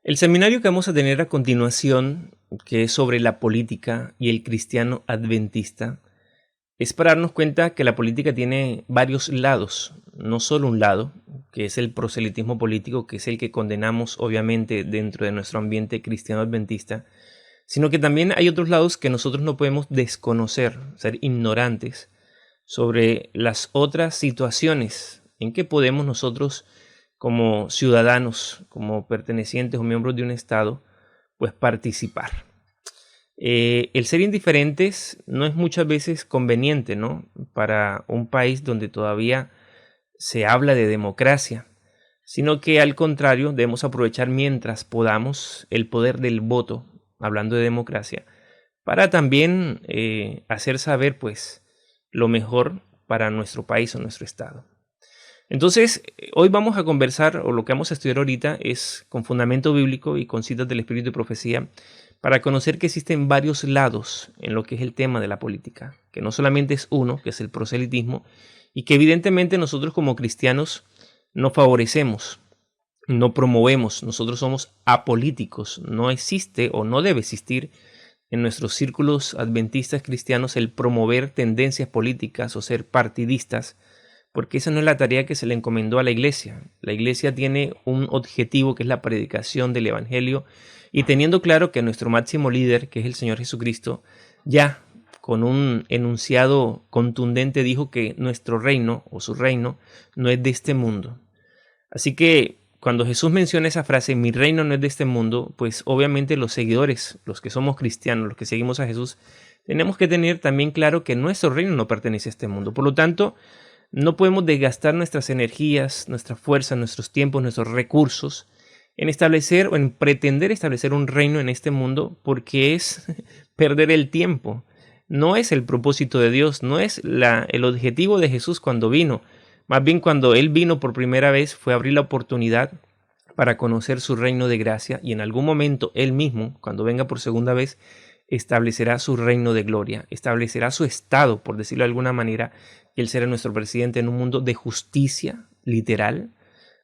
El seminario que vamos a tener a continuación, que es sobre la política y el cristiano adventista, es para darnos cuenta que la política tiene varios lados, no solo un lado, que es el proselitismo político, que es el que condenamos obviamente dentro de nuestro ambiente cristiano adventista, sino que también hay otros lados que nosotros no podemos desconocer, ser ignorantes sobre las otras situaciones en que podemos nosotros como ciudadanos, como pertenecientes o miembros de un Estado, pues participar. El ser indiferentes no es muchas veces conveniente, ¿no? Para un país donde todavía se habla de democracia, sino que al contrario debemos aprovechar mientras podamos el poder del voto, hablando de democracia, para también hacer saber pues lo mejor para nuestro país o nuestro Estado. Entonces, hoy vamos a conversar, o lo que vamos a estudiar ahorita es con fundamento bíblico y con citas del Espíritu y Profecía, para conocer que existen varios lados en lo que es el tema de la política, que no solamente es uno, que es el proselitismo, y que evidentemente nosotros como cristianos no favorecemos, no promovemos, nosotros somos apolíticos, no existe o no debe existir en nuestros círculos adventistas cristianos el promover tendencias políticas o ser partidistas, porque esa no es la tarea que se le encomendó a la iglesia. La iglesia tiene un objetivo que es la predicación del evangelio, y teniendo claro que nuestro máximo líder, que es el Señor Jesucristo, ya con un enunciado contundente dijo que nuestro reino o su reino no es de este mundo. Así que cuando Jesús menciona esa frase, mi reino no es de este mundo, pues obviamente los seguidores, los que somos cristianos, los que seguimos a Jesús, tenemos que tener también claro que nuestro reino no pertenece a este mundo. Por lo tanto, no podemos desgastar nuestras energías, nuestra fuerza, nuestros tiempos, nuestros recursos en establecer o en pretender establecer un reino en este mundo, porque es perder el tiempo. No es el propósito de Dios, no es el objetivo de Jesús cuando vino. Más bien cuando Él vino por primera vez fue abrir la oportunidad para conocer su reino de gracia, y en algún momento Él mismo, cuando venga por segunda vez, establecerá su reino de gloria, establecerá su estado, por decirlo de alguna manera, y Él será nuestro presidente en un mundo de justicia literal,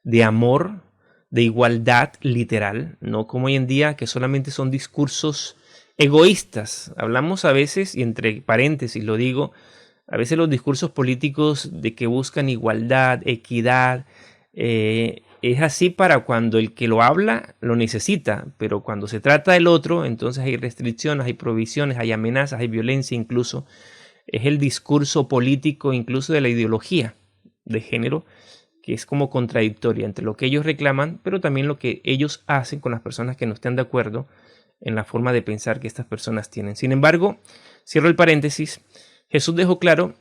de amor, de igualdad literal, no como hoy en día que solamente son discursos egoístas. Hablamos a veces, y entre paréntesis lo digo, a veces los discursos políticos de que buscan igualdad, equidad, es así para cuando el que lo habla lo necesita, pero cuando se trata del otro, entonces hay restricciones, hay prohibiciones, hay amenazas, hay violencia incluso. Es el discurso político incluso de la ideología de género, que es como contradictoria entre lo que ellos reclaman, pero también lo que ellos hacen con las personas que no estén de acuerdo en la forma de pensar que estas personas tienen. Sin embargo, cierro el paréntesis, Jesús dejó claro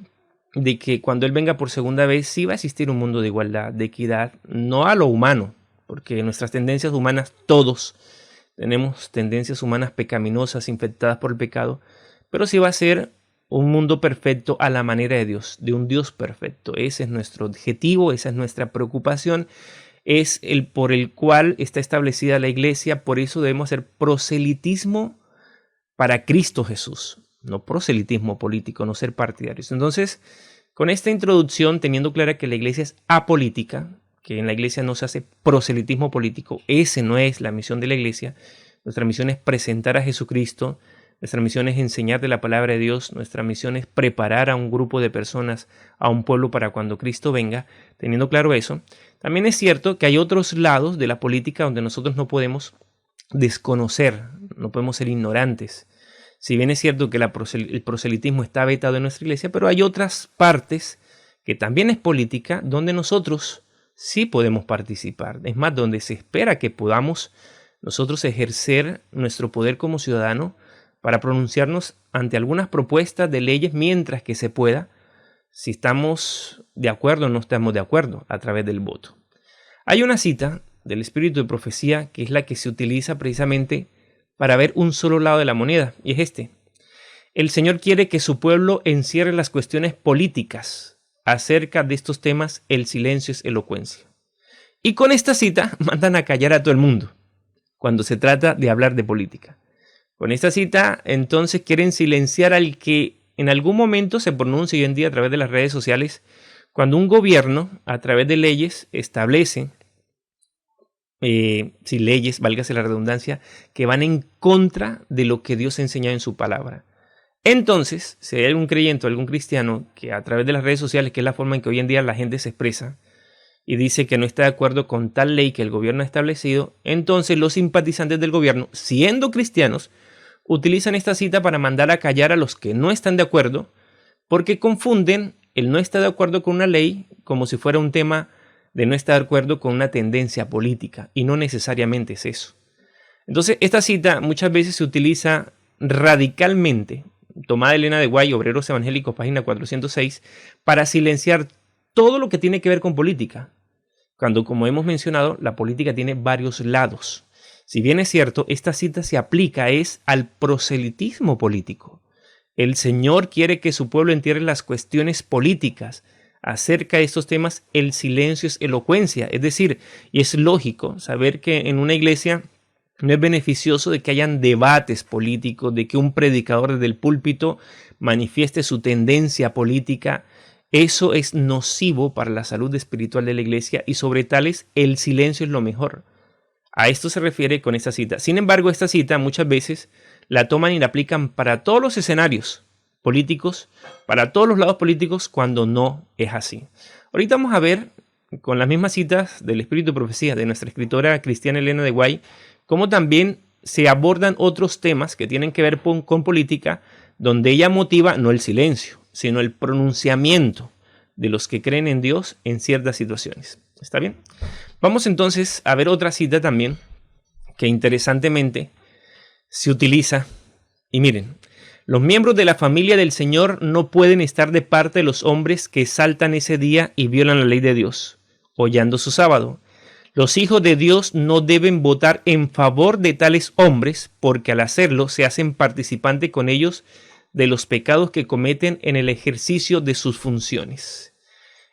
de que cuando Él venga por segunda vez sí va a existir un mundo de igualdad, de equidad, no a lo humano, porque nuestras tendencias humanas, todos tenemos tendencias humanas pecaminosas, infectadas por el pecado, pero sí va a ser un mundo perfecto a la manera de Dios, de un Dios perfecto. Ese es nuestro objetivo, esa es nuestra preocupación, es el por el cual está establecida la iglesia. Por eso debemos hacer proselitismo para Cristo Jesús, no proselitismo político, no ser partidarios. Entonces, con esta introducción, teniendo clara que la iglesia es apolítica, que en la iglesia no se hace proselitismo político, esa no es la misión de la iglesia. Nuestra misión es presentar a Jesucristo, nuestra misión es enseñar de la palabra de Dios, nuestra misión es preparar a un grupo de personas, a un pueblo para cuando Cristo venga. Teniendo claro eso, también es cierto que hay otros lados de la política donde nosotros no podemos desconocer, no podemos ser ignorantes. Si bien es cierto que el proselitismo está vetado en nuestra iglesia, pero hay otras partes que también es política donde nosotros sí podemos participar. Es más, donde se espera que podamos nosotros ejercer nuestro poder como ciudadano para pronunciarnos ante algunas propuestas de leyes mientras que se pueda, si estamos de acuerdo o no estamos de acuerdo a través del voto. Hay una cita del Espíritu de Profecía que es la que se utiliza precisamente para ver un solo lado de la moneda, y es este. El Señor quiere que su pueblo encierre las cuestiones políticas. Acerca de estos temas, el silencio es elocuencia. Y con esta cita mandan a callar a todo el mundo cuando se trata de hablar de política. Con esta cita, entonces, quieren silenciar al que en algún momento se pronuncia hoy en día a través de las redes sociales, cuando un gobierno, a través de leyes, establece si leyes, válgase la redundancia, que van en contra de lo que Dios enseña en su palabra. Entonces, si hay algún creyente o algún cristiano que a través de las redes sociales, que es la forma en que hoy en día la gente se expresa, y dice que no está de acuerdo con tal ley que el gobierno ha establecido, entonces los simpatizantes del gobierno, siendo cristianos, utilizan esta cita para mandar a callar a los que no están de acuerdo, porque confunden el no estar de acuerdo con una ley como si fuera un tema de no estar de acuerdo con una tendencia política, y no necesariamente es eso. Entonces, esta cita muchas veces se utiliza radicalmente, tomada de Elena de White, Obreros Evangélicos, página 406, para silenciar todo lo que tiene que ver con política, cuando, como hemos mencionado, la política tiene varios lados. Si bien es cierto, esta cita se aplica al proselitismo político. El Señor quiere que su pueblo entienda las cuestiones políticas. Acerca de estos temas, el silencio es elocuencia. Es decir, y es lógico saber que en una iglesia no es beneficioso de que hayan debates políticos, de que un predicador desde el púlpito manifieste su tendencia política. Eso es nocivo para la salud espiritual de la iglesia, y sobre tales el silencio es lo mejor. A esto se refiere con esta cita. Sin embargo, esta cita muchas veces la toman y la aplican para todos los escenarios políticos, para todos los lados políticos, cuando no es así. Ahorita vamos a ver, con las mismas citas del Espíritu de Profecía de nuestra escritora cristiana Elena de White, cómo también se abordan otros temas que tienen que ver con política, donde ella motiva no el silencio, sino el pronunciamiento de los que creen en Dios en ciertas situaciones. ¿Está bien? Vamos entonces a ver otra cita también que interesantemente se utiliza. Y miren, los miembros de la familia del Señor no pueden estar de parte de los hombres que saltan ese día y violan la ley de Dios, hollando su sábado. Los hijos de Dios no deben votar en favor de tales hombres, porque al hacerlo se hacen participantes con ellos de los pecados que cometen en el ejercicio de sus funciones.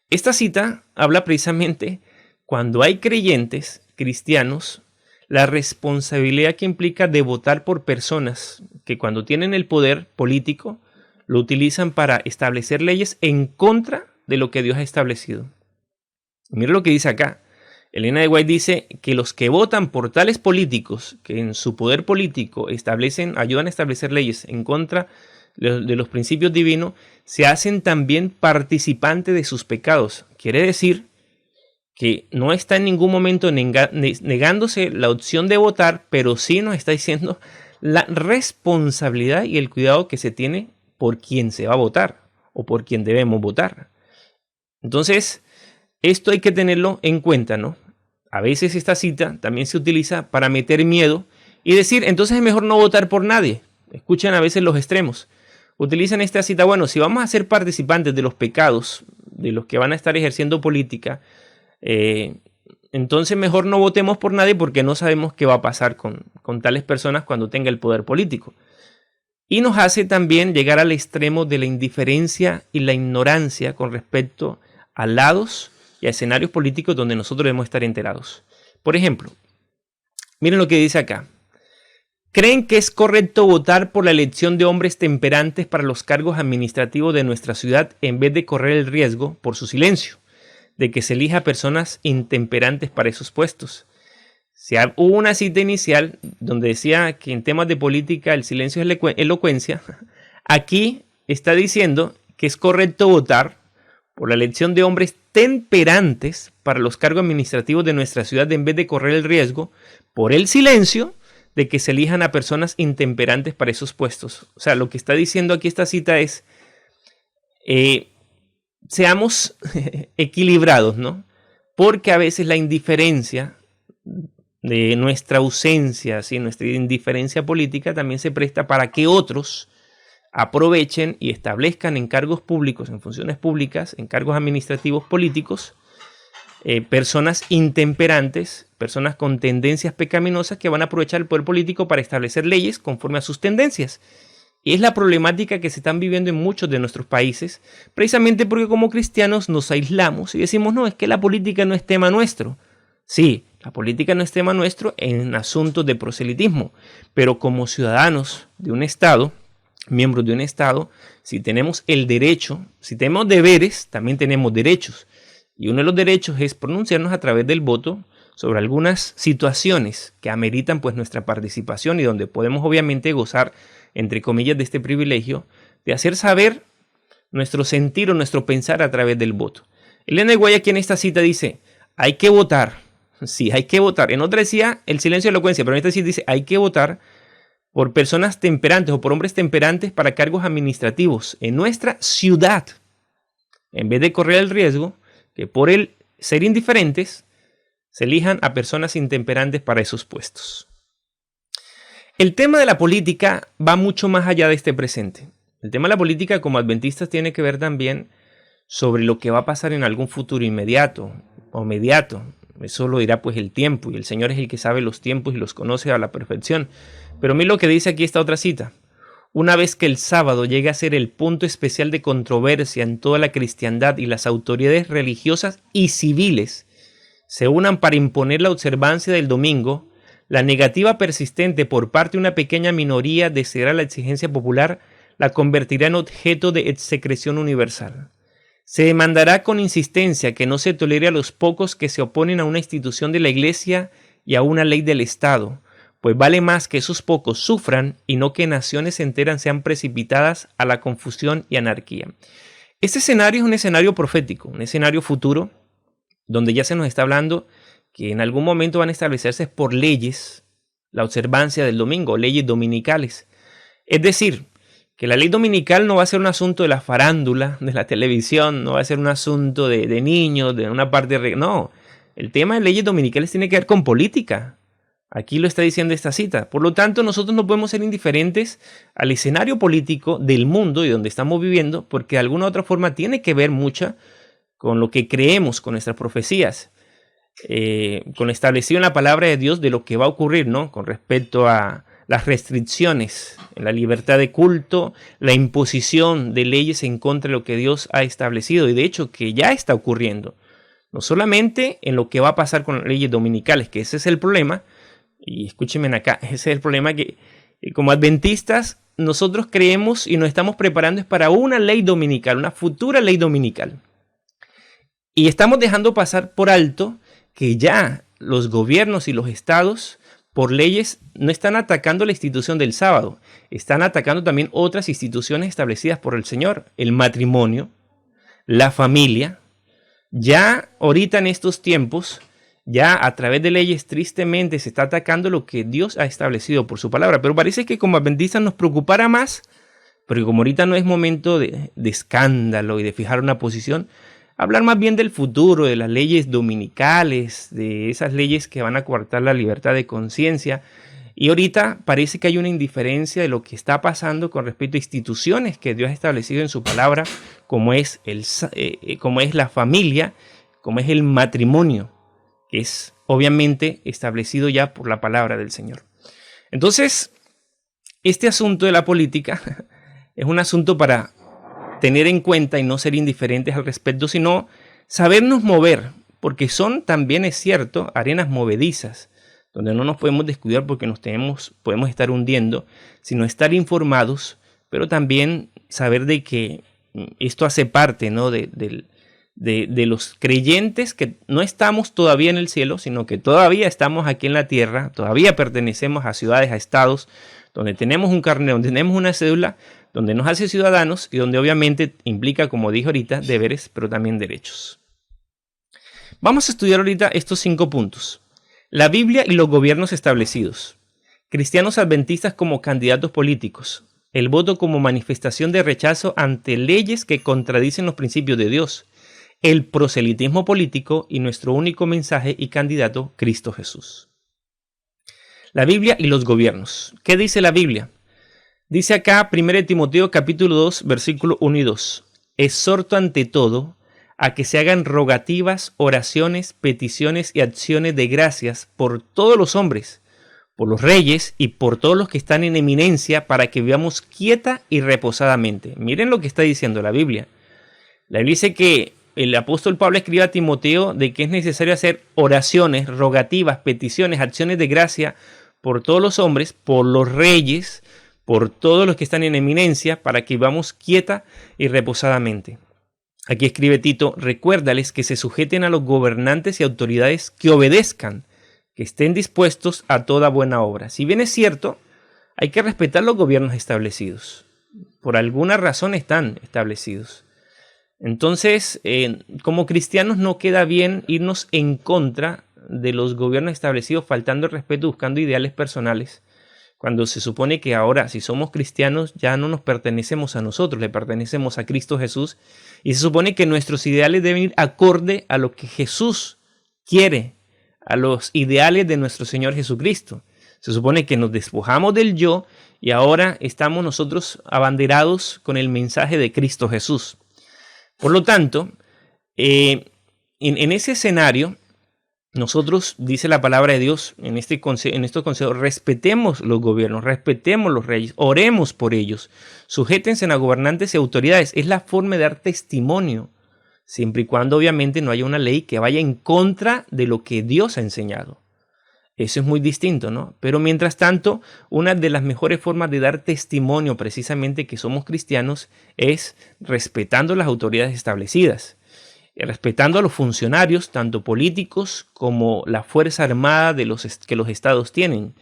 Esta cita habla precisamente cuando hay creyentes cristianos, la responsabilidad que implica de votar por personas que cuando tienen el poder político lo utilizan para establecer leyes en contra de lo que Dios ha establecido. Mira lo que dice acá. Elena de White dice que los que votan por tales políticos que en su poder político ayudan a establecer leyes en contra de los principios divinos, se hacen también participantes de sus pecados. Quiere decir que no está en ningún momento negándose la opción de votar, pero sí nos está diciendo la responsabilidad y el cuidado que se tiene por quien se va a votar o por quien debemos votar. Entonces, esto hay que tenerlo en cuenta, ¿no? A veces esta cita también se utiliza para meter miedo y decir, entonces es mejor no votar por nadie. Escuchan a veces los extremos. Utilizan esta cita, bueno, si vamos a ser participantes de los pecados de los que van a estar ejerciendo política, entonces mejor no votemos por nadie porque no sabemos qué va a pasar con tales personas cuando tenga el poder político. Y nos hace también llegar al extremo de la indiferencia y la ignorancia con respecto a lados y a escenarios políticos donde nosotros debemos estar enterados. Por ejemplo, miren lo que dice acá. ¿Creen que es correcto votar por la elección de hombres temperantes para los cargos administrativos de nuestra ciudad en vez de correr el riesgo, por su silencio, de que se elija personas intemperantes para esos puestos? Hubo una cita inicial donde decía que en temas de política el silencio es elocuencia. Aquí está diciendo que es correcto votar por la elección de hombres temperantes para los cargos administrativos de nuestra ciudad en vez de correr el riesgo, por el silencio, de que se elijan a personas intemperantes para esos puestos. O sea, lo que está diciendo aquí esta cita es, seamos equilibrados, ¿no? Porque a veces la indiferencia de nuestra ausencia, ¿sí? Nuestra indiferencia política también se presta para que otros aprovechen y establezcan en cargos públicos, en funciones públicas, en cargos administrativos políticos, personas intemperantes, personas con tendencias pecaminosas que van a aprovechar el poder político para establecer leyes conforme a sus tendencias. Y es la problemática que se están viviendo en muchos de nuestros países, precisamente porque como cristianos nos aislamos y decimos, no, es que la política no es tema nuestro. Sí, la política no es tema nuestro en asuntos de proselitismo, pero como ciudadanos de un Estado, miembros de un Estado, si tenemos el derecho, si tenemos deberes, también tenemos derechos. Y uno de los derechos es pronunciarnos a través del voto sobre algunas situaciones que ameritan pues nuestra participación y donde podemos obviamente gozar, entre comillas, de este privilegio de hacer saber nuestro sentir o nuestro pensar a través del voto. Elena de Guay aquí en esta cita dice, hay que votar. Sí, hay que votar. En otra decía el silencio de elocuencia, pero en esta sí dice, hay que votar por personas temperantes o por hombres temperantes para cargos administrativos en nuestra ciudad, en vez de correr el riesgo que por el ser indiferentes se elijan a personas intemperantes para esos puestos. El tema de la política va mucho más allá de este presente. El tema de la política como adventistas tiene que ver también sobre lo que va a pasar en algún futuro inmediato o mediato. Eso lo dirá pues el tiempo, y el Señor es el que sabe los tiempos y los conoce a la perfección. Pero mira lo que dice aquí esta otra cita. Una vez que el sábado llegue a ser el punto especial de controversia en toda la cristiandad y las autoridades religiosas y civiles se unan para imponer la observancia del domingo, la negativa persistente por parte de una pequeña minoría de ceder a la exigencia popular la convertirá en objeto de execración universal. Se demandará con insistencia que no se tolere a los pocos que se oponen a una institución de la Iglesia y a una ley del Estado, pues vale más que esos pocos sufran y no que naciones enteras sean precipitadas a la confusión y anarquía. Este escenario es un escenario profético, un escenario futuro, donde ya se nos está hablando que en algún momento van a establecerse por leyes la observancia del domingo, leyes dominicales. Es decir, que la ley dominical no va a ser un asunto de la farándula, de la televisión, no va a ser un asunto de niños, de una parte de... No, el tema de leyes dominicales tiene que ver con política. Aquí lo está diciendo esta cita. Por lo tanto, nosotros no podemos ser indiferentes al escenario político del mundo y donde estamos viviendo, porque de alguna u otra forma tiene que ver mucho con lo que creemos, con nuestras profecías, con lo establecido en la palabra de Dios de lo que va a ocurrir, ¿no? Con respecto a las restricciones en la libertad de culto, la imposición de leyes en contra de lo que Dios ha establecido, y de hecho que ya está ocurriendo. No solamente en lo que va a pasar con las leyes dominicales, que ese es el problema, y escúchenme acá, ese es el problema que como adventistas nosotros creemos y nos estamos preparando es para una ley dominical, una futura ley dominical. Y estamos dejando pasar por alto que ya los gobiernos y los estados por leyes no están atacando la institución del sábado, están atacando también otras instituciones establecidas por el Señor, el matrimonio, la familia. Ya ahorita en estos tiempos, ya a través de leyes tristemente se está atacando lo que Dios ha establecido por su palabra. Pero parece que como adventistas nos preocupara más, porque como ahorita no es momento de escándalo y de fijar una posición, hablar más bien del futuro, de las leyes dominicales, de esas leyes que van a coartar la libertad de conciencia. Y ahorita parece que hay una indiferencia de lo que está pasando con respecto a instituciones que Dios ha establecido en su palabra, como es la familia, como es el matrimonio, que es obviamente establecido ya por la palabra del Señor. Entonces, este asunto de la política es un asunto para tener en cuenta y no ser indiferentes al respecto, sino sabernos mover, porque son también, es cierto, arenas movedizas, donde no nos podemos descuidar porque podemos estar hundiendo, sino estar informados, pero también saber de que esto hace parte, ¿no? de los creyentes que no estamos todavía en el cielo, sino que todavía estamos aquí en la tierra, todavía pertenecemos a ciudades, a estados, donde tenemos un carnet, donde tenemos una cédula, donde nos hace ciudadanos y donde obviamente implica, como dije ahorita, deberes, pero también derechos. Vamos a estudiar ahorita estos 5 puntos. La Biblia y los gobiernos establecidos. Cristianos adventistas como candidatos políticos. El voto como manifestación de rechazo ante leyes que contradicen los principios de Dios. El proselitismo político y nuestro único mensaje y candidato, Cristo Jesús. La Biblia y los gobiernos. ¿Qué dice la Biblia? Dice acá 1 Timoteo capítulo 2, versículo 1 y 2. Exhorto ante todo a que se hagan rogativas, oraciones, peticiones y acciones de gracias por todos los hombres, por los reyes y por todos los que están en eminencia, para que vivamos quieta y reposadamente. Miren lo que está diciendo la Biblia. La Biblia dice que el apóstol Pablo escribe a Timoteo de que es necesario hacer oraciones, rogativas, peticiones, acciones de gracia por todos los hombres, por los reyes, por todos los que están en eminencia, para que vivamos quieta y reposadamente. Aquí escribe Tito: recuérdales que se sujeten a los gobernantes y autoridades, que obedezcan, que estén dispuestos a toda buena obra. Si bien es cierto, hay que respetar los gobiernos establecidos. Por alguna razón están establecidos. Entonces, como cristianos no queda bien irnos en contra de los gobiernos establecidos, faltando el respeto, buscando ideales personales, cuando se supone que ahora, si somos cristianos, ya no nos pertenecemos a nosotros, le pertenecemos a Cristo Jesús, y se supone que nuestros ideales deben ir acorde a lo que Jesús quiere, a los ideales de nuestro Señor Jesucristo. Se supone que nos despojamos del yo y ahora estamos nosotros abanderados con el mensaje de Cristo Jesús. Por lo tanto, en ese escenario, nosotros, dice la palabra de Dios en estos consejos, respetemos los gobiernos, respetemos los reyes, oremos por ellos, sujétense a gobernantes y autoridades. Es la forma de dar testimonio, siempre y cuando obviamente no haya una ley que vaya en contra de lo que Dios ha enseñado. Eso es muy distinto, ¿no? Pero mientras tanto, una de las mejores formas de dar testimonio precisamente que somos cristianos es respetando las autoridades establecidas, respetando a los funcionarios, tanto políticos como la Fuerza Armada que los estados tienen.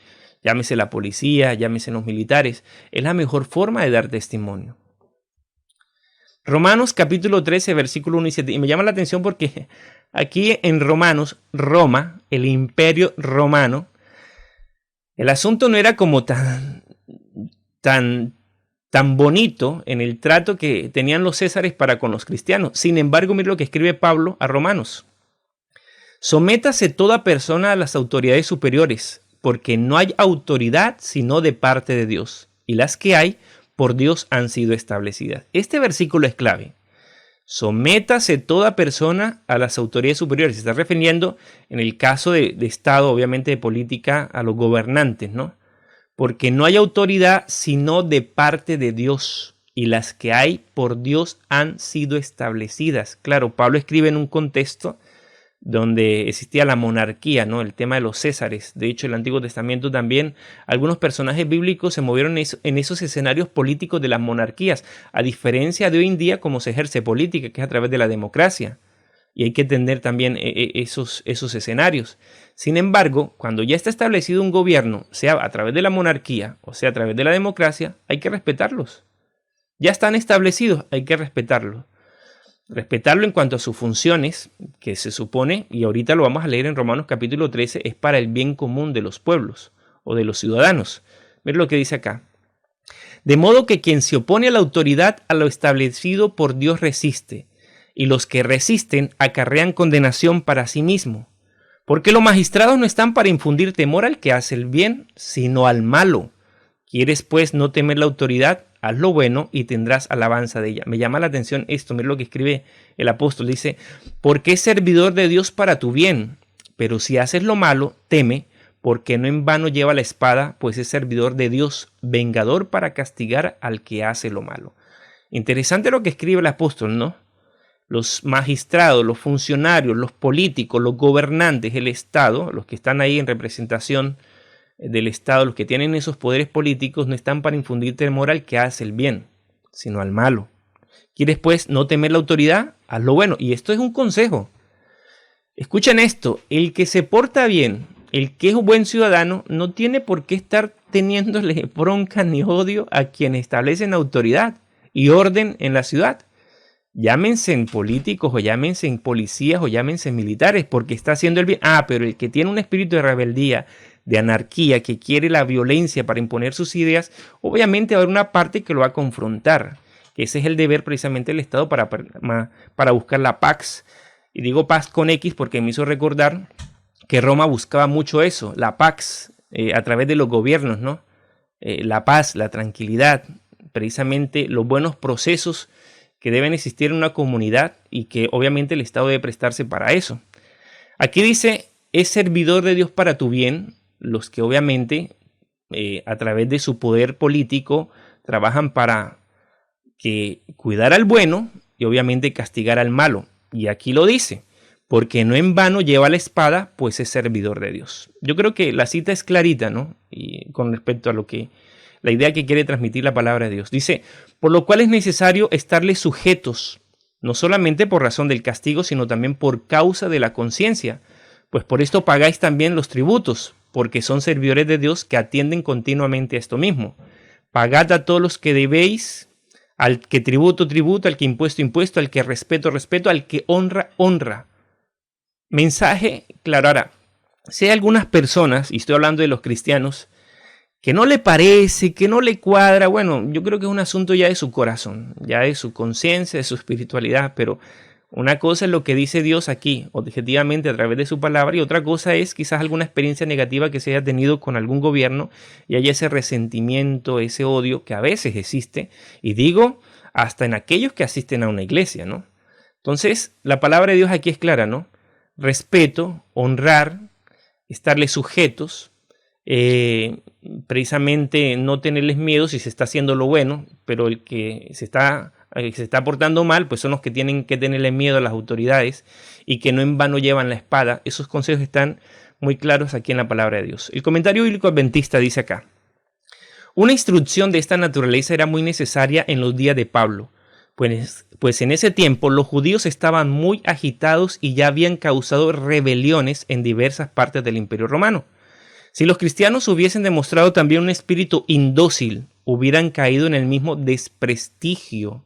Llámese la policía, llámese los militares. Es la mejor forma de dar testimonio. Romanos capítulo 13, versículo 1 y 7. Y me llama la atención porque aquí en Romanos, Roma, el imperio romano, el asunto no era como tan bonito en el trato que tenían los césares para con los cristianos. Sin embargo, mire lo que escribe Pablo a Romanos: sométase toda persona a las autoridades superiores, porque no hay autoridad sino de parte de Dios, y las que hay por Dios han sido establecidas. Este versículo es clave. Sométase toda persona a las autoridades superiores. Se está refiriendo, en el caso de Estado, obviamente de política, a los gobernantes, ¿no? Porque no hay autoridad sino de parte de Dios, y las que hay por Dios han sido establecidas. Claro, Pablo escribe en un contexto donde existía la monarquía, ¿no? El tema de los césares. De hecho, en el Antiguo Testamento también algunos personajes bíblicos se movieron en esos escenarios políticos de las monarquías, a diferencia de hoy en día como se ejerce política, que es a través de la democracia. Y hay que entender también esos escenarios. Sin embargo, cuando ya está establecido un gobierno, sea a través de la monarquía o sea a través de la democracia, hay que respetarlos. Ya están establecidos, hay que respetarlos. Respetarlo en cuanto a sus funciones, que se supone, y ahorita lo vamos a leer en Romanos capítulo 13, es para el bien común de los pueblos o de los ciudadanos. Miren lo que dice acá. De modo que quien se opone a la autoridad, a lo establecido por Dios resiste, y los que resisten acarrean condenación para sí mismo. Porque los magistrados no están para infundir temor al que hace el bien, sino al malo. ¿Quieres pues no temer la autoridad? Haz lo bueno y tendrás alabanza de ella. Me llama la atención esto, mira lo que escribe el apóstol. Dice: porque es servidor de Dios para tu bien, pero si haces lo malo, teme, porque no en vano lleva la espada, pues es servidor de Dios, vengador para castigar al que hace lo malo. Interesante lo que escribe el apóstol, ¿no? Los magistrados, los funcionarios, los políticos, los gobernantes, el Estado, los que están ahí en representación del Estado, los que tienen esos poderes políticos, no están para infundir temor al que hace el bien, sino al malo. ¿Quieres pues no temer la autoridad? Haz lo bueno. Y esto es un consejo. Escuchen esto: el que se porta bien, el que es un buen ciudadano, no tiene por qué estar teniéndole bronca ni odio a quienes establecen autoridad y orden en la ciudad. Llámense en políticos o llámense en policías o llámense en militares, porque está haciendo el bien. Pero el que tiene un espíritu de rebeldía, de anarquía, que quiere la violencia para imponer sus ideas, obviamente va a haber una parte que lo va a confrontar. Ese es el deber precisamente del Estado para buscar la pax. Y digo paz con X porque me hizo recordar que Roma buscaba mucho eso, la pax, a través de los gobiernos, ¿no? La paz, la tranquilidad, precisamente los buenos procesos que deben existir en una comunidad y que obviamente el Estado debe prestarse para eso. Aquí dice: es servidor de Dios para tu bien, los que obviamente a través de su poder político trabajan para cuidar al bueno y obviamente castigar al malo. Y aquí lo dice: porque no en vano lleva la espada, pues es servidor de Dios. Yo creo que la cita es clarita, ¿no? Y con respecto a la idea que quiere transmitir la palabra de Dios. Dice: por lo cual es necesario estarles sujetos, no solamente por razón del castigo, sino también por causa de la conciencia, pues por esto pagáis también los tributos, porque son servidores de Dios que atienden continuamente a esto mismo. Pagad a todos los que debéis, al que tributo, tributo, al que impuesto, impuesto, al que respeto, respeto, al que honra, honra. Mensaje claro. Ahora, si hay algunas personas, y estoy hablando de los cristianos, que no le parece, que no le cuadra, bueno, yo creo que es un asunto ya de su corazón, ya de su conciencia, de su espiritualidad, pero una cosa es lo que dice Dios aquí, objetivamente a través de su palabra, y otra cosa es quizás alguna experiencia negativa que se haya tenido con algún gobierno y haya ese resentimiento, ese odio que a veces existe, y digo, hasta en aquellos que asisten a una iglesia, ¿no? Entonces, la palabra de Dios aquí es clara, ¿no? Respeto, honrar, estarle sujetos, precisamente no tenerles miedo si se está haciendo lo bueno, pero el que se está portando mal, pues son los que tienen que tenerle miedo a las autoridades y que no en vano llevan la espada. Esos consejos están muy claros aquí en la palabra de Dios. El comentario bíblico adventista dice acá: una instrucción de esta naturaleza era muy necesaria en los días de Pablo, pues en ese tiempo los judíos estaban muy agitados y ya habían causado rebeliones en diversas partes del Imperio Romano. Si los cristianos hubiesen demostrado también un espíritu indócil, hubieran caído en el mismo desprestigio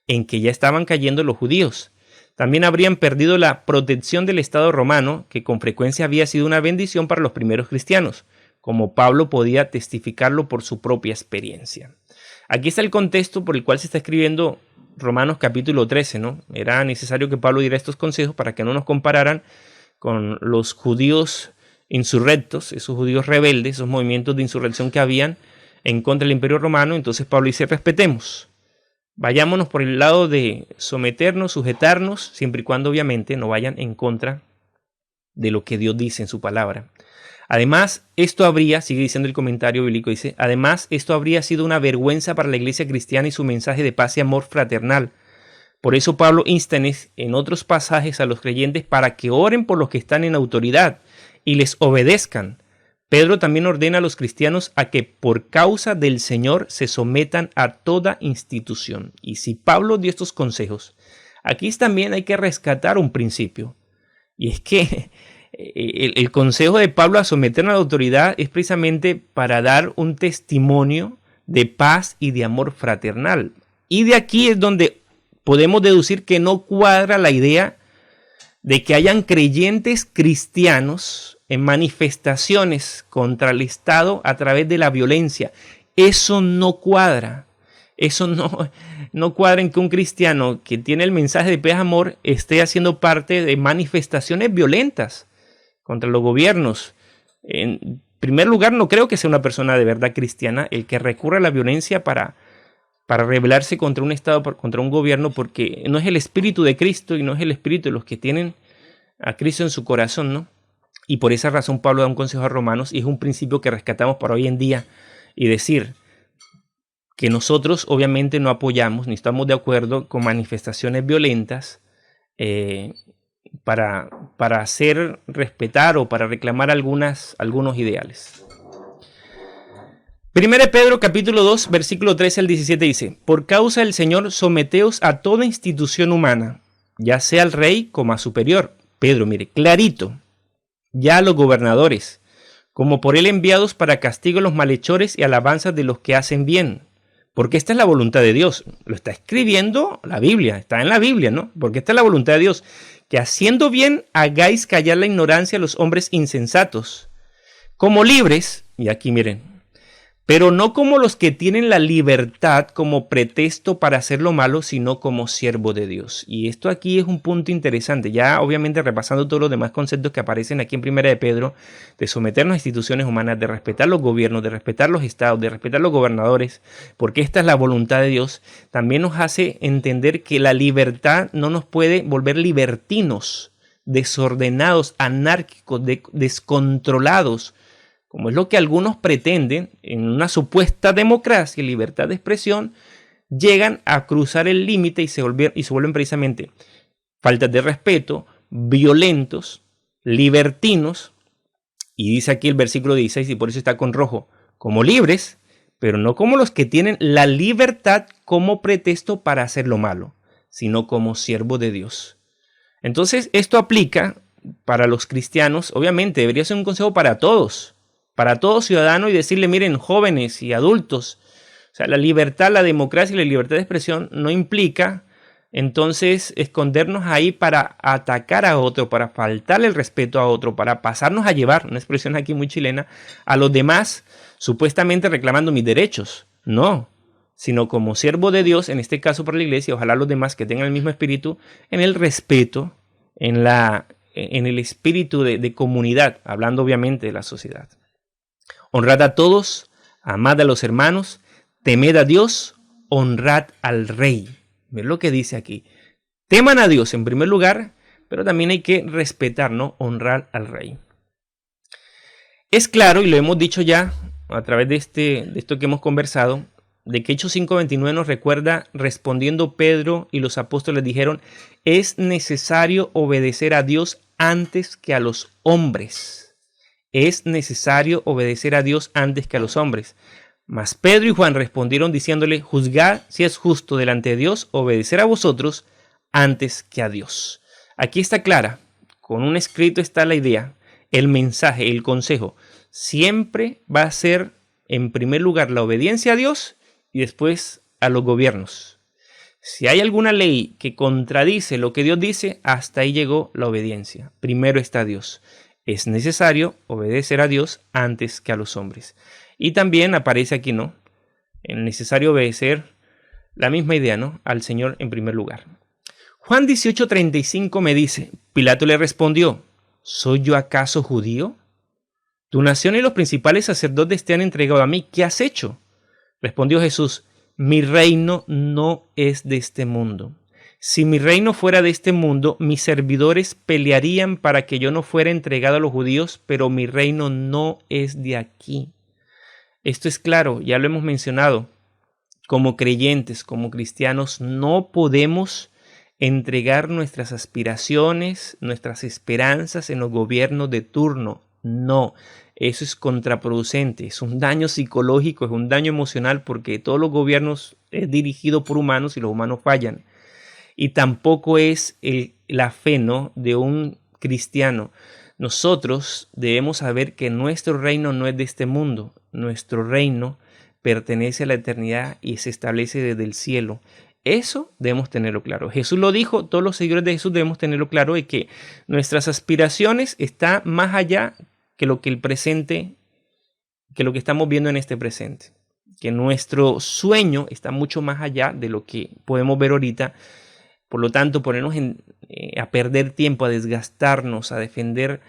en que ya estaban cayendo los judíos. También habrían perdido la protección del Estado romano, que con frecuencia había sido una bendición para los primeros cristianos, como Pablo podía testificarlo por su propia experiencia. Aquí está el contexto por el cual se está escribiendo Romanos capítulo 13, ¿no? Era necesario que Pablo diera estos consejos para que no nos compararan con los judíos insurrectos, esos judíos rebeldes, esos movimientos de insurrección que habían en contra del Imperio Romano. Entonces Pablo dice: respetemos, vayámonos por el lado de someternos, sujetarnos, siempre y cuando obviamente no vayan en contra de lo que Dios dice en su palabra. Además, esto habría, sigue diciendo el comentario bíblico, dice: además, esto habría sido una vergüenza para la iglesia cristiana y su mensaje de paz y amor fraternal. Por eso Pablo insta en otros pasajes a los creyentes para que oren por los que están en autoridad y les obedezcan. Pedro también ordena a los cristianos a que por causa del Señor se sometan a toda institución. Y si Pablo dio estos consejos, aquí también hay que rescatar un principio. Y es que el consejo de Pablo a someter a la autoridad es precisamente para dar un testimonio de paz y de amor fraternal. Y de aquí es donde podemos deducir que no cuadra la idea de que hayan creyentes cristianos en manifestaciones contra el Estado a través de la violencia. Eso no cuadra. Eso no cuadra en que un cristiano que tiene el mensaje de paz y amor esté haciendo parte de manifestaciones violentas contra los gobiernos. En primer lugar, no creo que sea una persona de verdad cristiana el que recurra a la violencia para rebelarse contra un Estado, contra un gobierno, porque no es el espíritu de Cristo y no es el espíritu de los que tienen a Cristo en su corazón, ¿no? Y por esa razón Pablo da un consejo a Romanos, y es un principio que rescatamos para hoy en día, y decir que nosotros obviamente no apoyamos ni estamos de acuerdo con manifestaciones violentas para hacer respetar o para reclamar algunos ideales. 1 Pedro capítulo 2 versículo 13 al 17 dice: por causa del Señor someteos a toda institución humana, ya sea al rey como a superior. Pedro, mire, clarito, ya a los gobernadores, como por él enviados para castigo a los malhechores y alabanzas de los que hacen bien. Porque esta es la voluntad de Dios. Lo está escribiendo la Biblia, está en la Biblia, ¿no? Porque esta es la voluntad de Dios, que haciendo bien hagáis callar la ignorancia a los hombres insensatos, como libres, y aquí miren, pero no como los que tienen la libertad como pretexto para hacer lo malo, sino como siervo de Dios. Y esto aquí es un punto interesante, ya obviamente repasando todos los demás conceptos que aparecen aquí en 1 de Pedro, de someternos a instituciones humanas, de respetar los gobiernos, de respetar los estados, de respetar los gobernadores, porque esta es la voluntad de Dios. También nos hace entender que la libertad no nos puede volver libertinos, desordenados, anárquicos, descontrolados, como es lo que algunos pretenden en una supuesta democracia y libertad de expresión. Llegan a cruzar el límite y se vuelven precisamente faltas de respeto, violentos, libertinos. Y dice aquí el versículo 16, y por eso está con rojo, como libres, pero no como los que tienen la libertad como pretexto para hacer lo malo, sino como siervo de Dios. Entonces, esto aplica para los cristianos. Obviamente, debería ser un consejo para todo ciudadano, y decirle, miren, jóvenes y adultos, o sea, la libertad, la democracia y la libertad de expresión no implica entonces escondernos ahí para atacar a otro, para faltarle el respeto a otro, para pasarnos a llevar, una expresión aquí muy chilena, a los demás supuestamente reclamando mis derechos. No, sino como siervo de Dios, en este caso para la iglesia, ojalá los demás que tengan el mismo espíritu, en el respeto, en el espíritu de comunidad, hablando obviamente de la sociedad. Honrad a todos, amad a los hermanos, temed a Dios, honrad al rey. Miren lo que dice aquí. Teman a Dios en primer lugar, pero también hay que respetar, ¿no? Honrar al rey. Es claro, y lo hemos dicho ya a través de esto que hemos conversado, de que Hechos 5:29 nos recuerda, respondiendo Pedro y los apóstoles dijeron, es necesario obedecer a Dios antes que a los hombres. Es necesario obedecer a Dios antes que a los hombres. Mas Pedro y Juan respondieron diciéndole, juzgad si es justo delante de Dios obedecer a vosotros antes que a Dios. Aquí está clara, con un escrito está la idea, el mensaje, el consejo. Siempre va a ser en primer lugar la obediencia a Dios y después a los gobiernos. Si hay alguna ley que contradice lo que Dios dice, hasta ahí llegó la obediencia. Primero está Dios. Es necesario obedecer a Dios antes que a los hombres. Y también aparece aquí, ¿no? Es necesario obedecer la misma idea, ¿no? Al Señor en primer lugar. Juan 18:35 me dice, Pilato le respondió, ¿soy yo acaso judío? Tu nación y los principales sacerdotes te han entregado a mí. ¿Qué has hecho? Respondió Jesús, mi reino no es de este mundo. Si mi reino fuera de este mundo, mis servidores pelearían para que yo no fuera entregado a los judíos, pero mi reino no es de aquí. Esto es claro, ya lo hemos mencionado. Como creyentes, como cristianos, no podemos entregar nuestras aspiraciones, nuestras esperanzas en los gobiernos de turno. No, eso es contraproducente, es un daño psicológico, es un daño emocional, porque todos los gobiernos es dirigido por humanos y los humanos fallan. Y tampoco es la fe, ¿no?, de un cristiano. Nosotros debemos saber que nuestro reino no es de este mundo. Nuestro reino pertenece a la eternidad y se establece desde el cielo. Eso debemos tenerlo claro. Jesús lo dijo, todos los seguidores de Jesús debemos tenerlo claro, de que nuestras aspiraciones están más allá que lo que el presente, que lo que estamos viendo en este presente. Que nuestro sueño está mucho más allá de lo que podemos ver ahorita. Por lo tanto, ponernos a perder tiempo, a desgastarnos, a defender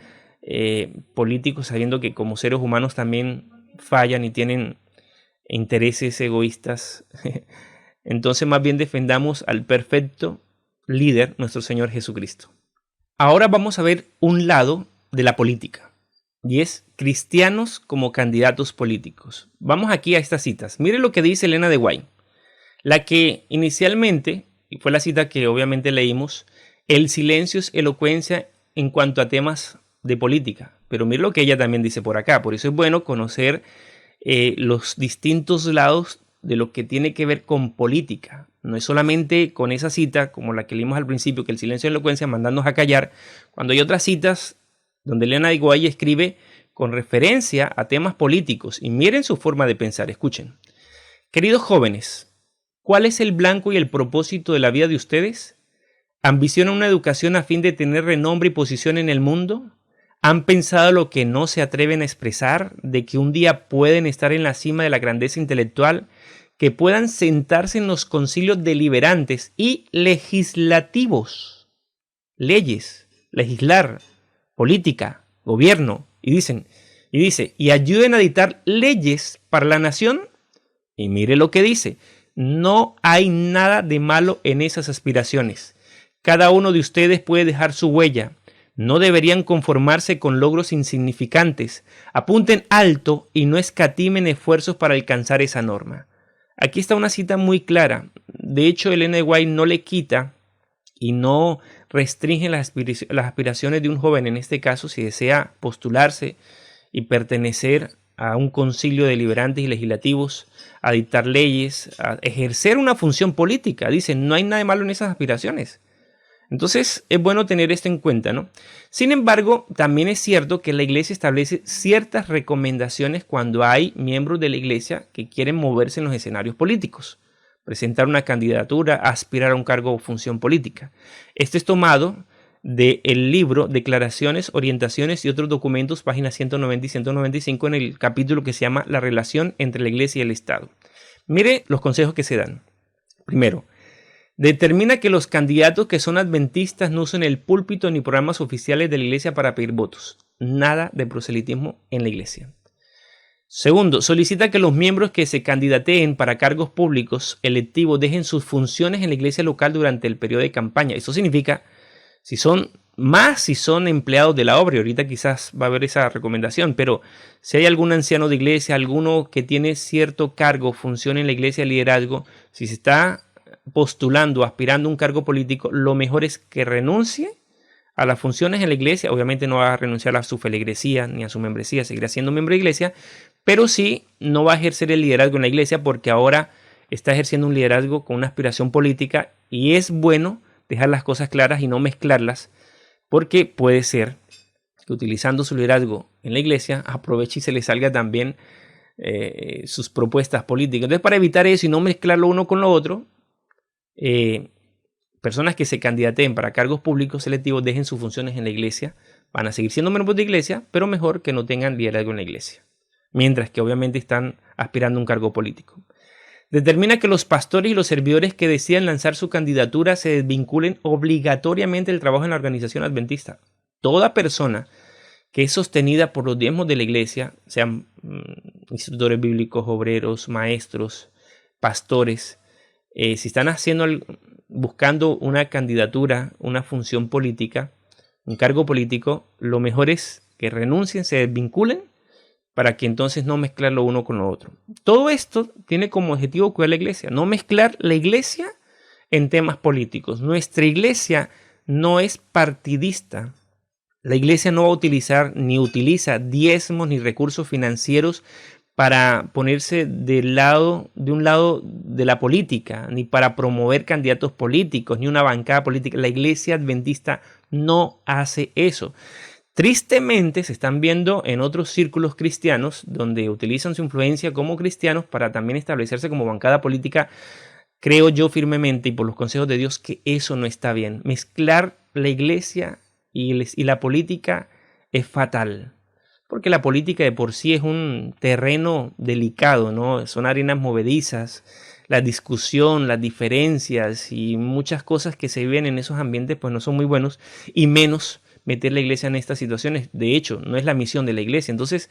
políticos, sabiendo que como seres humanos también fallan y tienen intereses egoístas. Entonces, más bien defendamos al perfecto líder, nuestro Señor Jesucristo. Ahora vamos a ver un lado de la política, y es cristianos como candidatos políticos. Vamos aquí a estas citas. Mire lo que dice Elena de White, la que inicialmente, y fue la cita que obviamente leímos, el silencio es elocuencia en cuanto a temas de política. Pero mire lo que ella también dice por acá. Por eso es bueno conocer los distintos lados de lo que tiene que ver con política. No es solamente con esa cita, como la que leímos al principio, que el silencio es elocuencia, mandándonos a callar, cuando hay otras citas donde Elena de White escribe con referencia a temas políticos. Y miren su forma de pensar, escuchen. Queridos jóvenes, ¿cuál es el blanco y el propósito de la vida de ustedes? ¿Ambicionan una educación a fin de tener renombre y posición en el mundo? ¿Han pensado lo que no se atreven a expresar, de que un día pueden estar en la cima de la grandeza intelectual, que puedan sentarse en los concilios deliberantes y legislativos? Leyes, legislar, política, gobierno, y dice, y ayuden a dictar leyes para la nación. Y mire lo que dice, no hay nada de malo en esas aspiraciones. Cada uno de ustedes puede dejar su huella. No deberían conformarse con logros insignificantes. Apunten alto y no escatimen esfuerzos para alcanzar esa norma. Aquí está una cita muy clara. De hecho, Elena de White no le quita y no restringe las aspiraciones de un joven, en este caso, si desea postularse y pertenecer a un concilio de deliberantes y legislativos, a dictar leyes, a ejercer una función política. Dicen, no hay nada de malo en esas aspiraciones. Entonces es bueno tener esto en cuenta, ¿no? Sin embargo, también es cierto que la iglesia establece ciertas recomendaciones cuando hay miembros de la iglesia que quieren moverse en los escenarios políticos, presentar una candidatura, aspirar a un cargo o función política. Esto es tomado del libro Declaraciones, Orientaciones y otros documentos, páginas 190 y 195, en el capítulo que se llama La relación entre la iglesia y el Estado. Mire los consejos que se dan. Primero, determina que los candidatos que son adventistas no usen el púlpito ni programas oficiales de la iglesia para pedir votos. Nada de proselitismo en la iglesia. Segundo, solicita que los miembros que se candidateen para cargos públicos electivos dejen sus funciones en la iglesia local durante el periodo de campaña. Eso significa, si son empleados de la obra, y ahorita quizás va a haber esa recomendación, pero si hay algún anciano de iglesia, alguno que tiene cierto cargo, función en la iglesia de liderazgo, si se está postulando, aspirando a un cargo político, lo mejor es que renuncie a las funciones en la iglesia. Obviamente no va a renunciar a su feligresía ni a su membresía, seguirá siendo miembro de iglesia, pero sí no va a ejercer el liderazgo en la iglesia porque ahora está ejerciendo un liderazgo con una aspiración política, y es bueno dejar las cosas claras y no mezclarlas, porque puede ser que utilizando su liderazgo en la iglesia aproveche y se le salga también sus propuestas políticas. Entonces, para evitar eso y no mezclar lo uno con lo otro, personas que se candidateen para cargos públicos selectivos dejen sus funciones en la iglesia, van a seguir siendo miembros de iglesia, pero mejor que no tengan liderazgo en la iglesia, mientras que obviamente están aspirando a un cargo político. Determina que los pastores y los servidores que decidan lanzar su candidatura se desvinculen obligatoriamente del trabajo en la organización adventista. Toda persona que es sostenida por los diezmos de la iglesia, sean instructores bíblicos, obreros, maestros, pastores, si están buscando una candidatura, una función política, un cargo político, lo mejor es que renuncien, se desvinculen, para que entonces no mezclar lo uno con lo otro. Todo esto tiene como objetivo cuidar la iglesia, no mezclar la iglesia en temas políticos. Nuestra iglesia no es partidista. La iglesia no va a utilizar ni utiliza diezmos ni recursos financieros para ponerse de un lado de la política, ni para promover candidatos políticos, ni una bancada política. La iglesia adventista no hace eso. Tristemente se están viendo en otros círculos cristianos donde utilizan su influencia como cristianos para también establecerse como bancada política. Creo yo firmemente y por los consejos de Dios que eso no está bien. Mezclar la iglesia y la política es fatal, porque la política de por sí es un terreno delicado, ¿no? Son arenas movedizas, la discusión, las diferencias y muchas cosas que se viven en esos ambientes pues no son muy buenos, y menos meter la iglesia en estas situaciones. De hecho, no es la misión de la iglesia. Entonces,